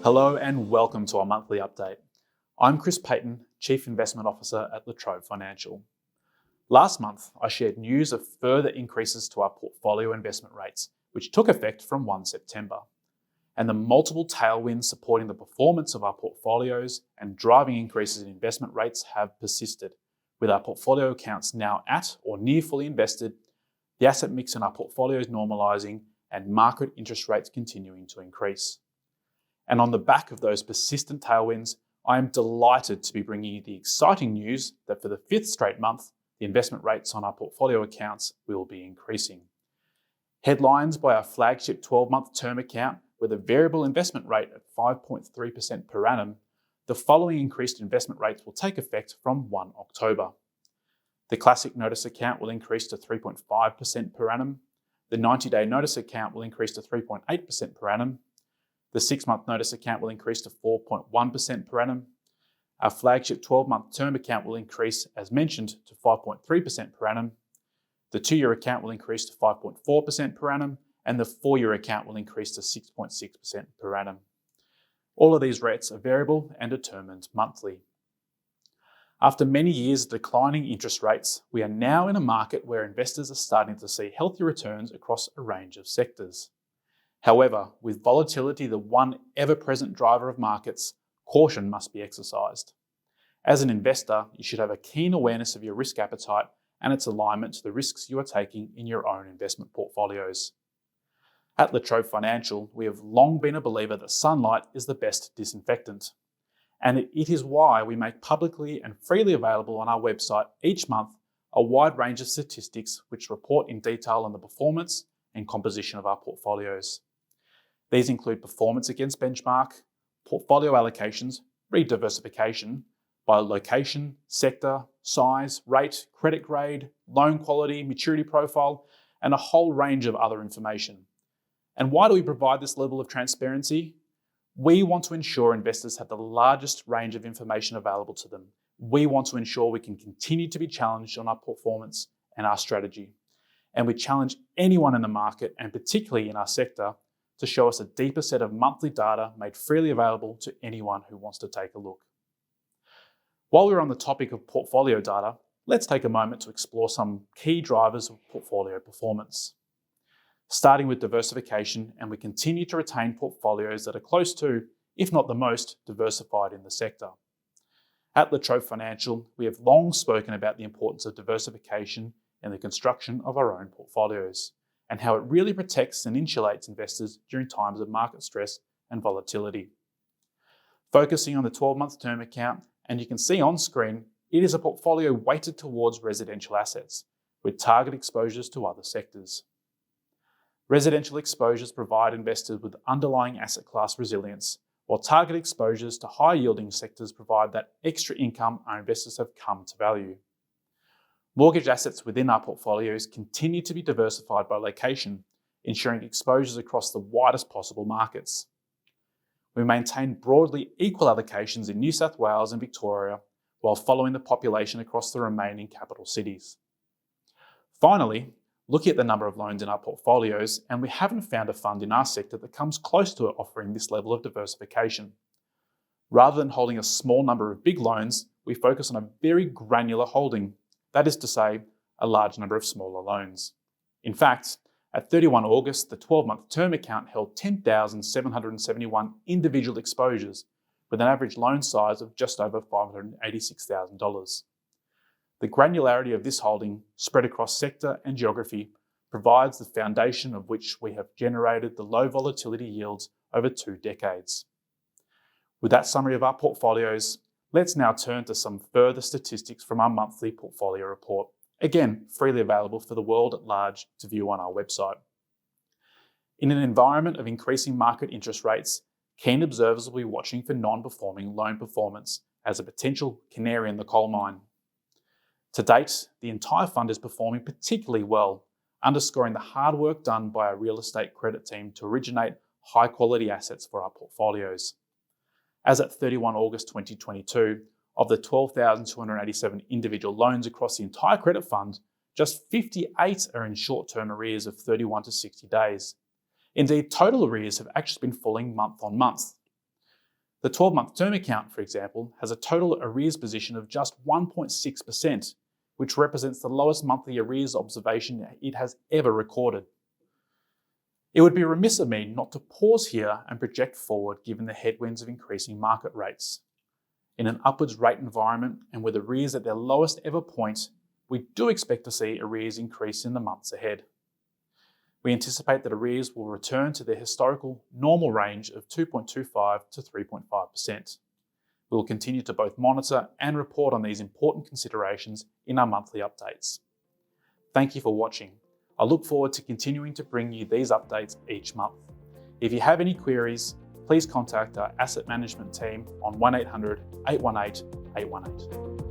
Hello and welcome to our monthly update. I'm Chris Payton, Chief Investment Officer at La Trobe Financial. Last month, I shared news of further increases to our portfolio investment rates, which took effect from 1 September. And the multiple tailwinds supporting the performance of our portfolios and driving increases in investment rates have persisted, with our portfolio accounts now at or near fully invested, the asset mix in our portfolios normalising, and market interest rates continuing to increase. And on the back of those persistent tailwinds, I am delighted to be bringing you the exciting news that for the fifth straight month, the investment rates on our portfolio accounts will be increasing. Headlines by our flagship 12-month term account with a variable investment rate at 5.3% per annum, the following increased investment rates will take effect from 1 October. The classic notice account will increase to 3.5% per annum. The 90-day notice account will increase to 3.8% per annum. The 6-month notice account will increase to 4.1% per annum. Our flagship 12-month term account will increase, as mentioned, to 5.3% per annum. The 2-year account will increase to 5.4% per annum, and the 4-year account will increase to 6.6% per annum. All of these rates are variable and determined monthly. After many years of declining interest rates, we are now in a market where investors are starting to see healthy returns across a range of sectors. However, with volatility the one ever-present driver of markets, caution must be exercised. As an investor, you should have a keen awareness of your risk appetite and its alignment to the risks you are taking in your own investment portfolios. At La Trobe Financial, we have long been a believer that sunlight is the best disinfectant. And it is why we make publicly and freely available on our website each month a wide range of statistics which report in detail on the performance and composition of our portfolios. These include performance against benchmark, portfolio allocations, diversification by location, sector, size, rate, credit grade, loan quality, maturity profile, and a whole range of other information. And why do we provide this level of transparency? We want to ensure investors have the largest range of information available to them. We want to ensure we can continue to be challenged on our performance and our strategy. And we challenge anyone in the market, and particularly in our sector, to show us a deeper set of monthly data made freely available to anyone who wants to take a look. While we're on the topic of portfolio data, let's take a moment to explore some key drivers of portfolio performance. Starting with diversification, and we continue to retain portfolios that are close to, if not the most, diversified in the sector. At La Trobe Financial, we have long spoken about the importance of diversification in the construction of our own portfolios, and how it really protects and insulates investors during times of market stress and volatility. Focusing on the 12-month term account, and you can see on screen, it is a portfolio weighted towards residential assets, with target exposures to other sectors. Residential exposures provide investors with underlying asset class resilience, while target exposures to high-yielding sectors provide that extra income our investors have come to value. Mortgage assets within our portfolios continue to be diversified by location, ensuring exposures across the widest possible markets. We maintain broadly equal allocations in New South Wales and Victoria, while following the population across the remaining capital cities. Finally, looking at the number of loans in our portfolios, and we haven't found a fund in our sector that comes close to offering this level of diversification. Rather than holding a small number of big loans, we focus on a very granular holding. That is to say, a large number of smaller loans. In fact, at 31 August, the 12-month term account held 10,771 individual exposures, with an average loan size of just over $586,000. The granularity of this holding, spread across sector and geography, provides the foundation of which we have generated the low volatility yields over 2 decades. With that summary of our portfolios, let's now turn to some further statistics from our monthly portfolio report, again freely available for the world at large to view on our website. In an environment of increasing market interest rates, keen observers will be watching for non-performing loan performance as a potential canary in the coal mine. To date, the entire fund is performing particularly well, underscoring the hard work done by our real estate credit team to originate high-quality assets for our portfolios. As at 31 August 2022, of the 12,287 individual loans across the entire credit fund, just 58 are in short-term arrears of 31 to 60 days. Indeed, total arrears have actually been falling month on month. The 12-month term account, for example, has a total arrears position of just 1.6%, which represents the lowest monthly arrears observation it has ever recorded. It would be remiss of me not to pause here and project forward given the headwinds of increasing market rates. In an upwards rate environment and with arrears at their lowest ever point, we do expect to see arrears increase in the months ahead. We anticipate that arrears will return to their historical normal range of 2.25 to 3.5%. We will continue to both monitor and report on these important considerations in our monthly updates. Thank you for watching. I look forward to continuing to bring you these updates each month. If you have any queries, please contact our asset management team on 1800 818 818.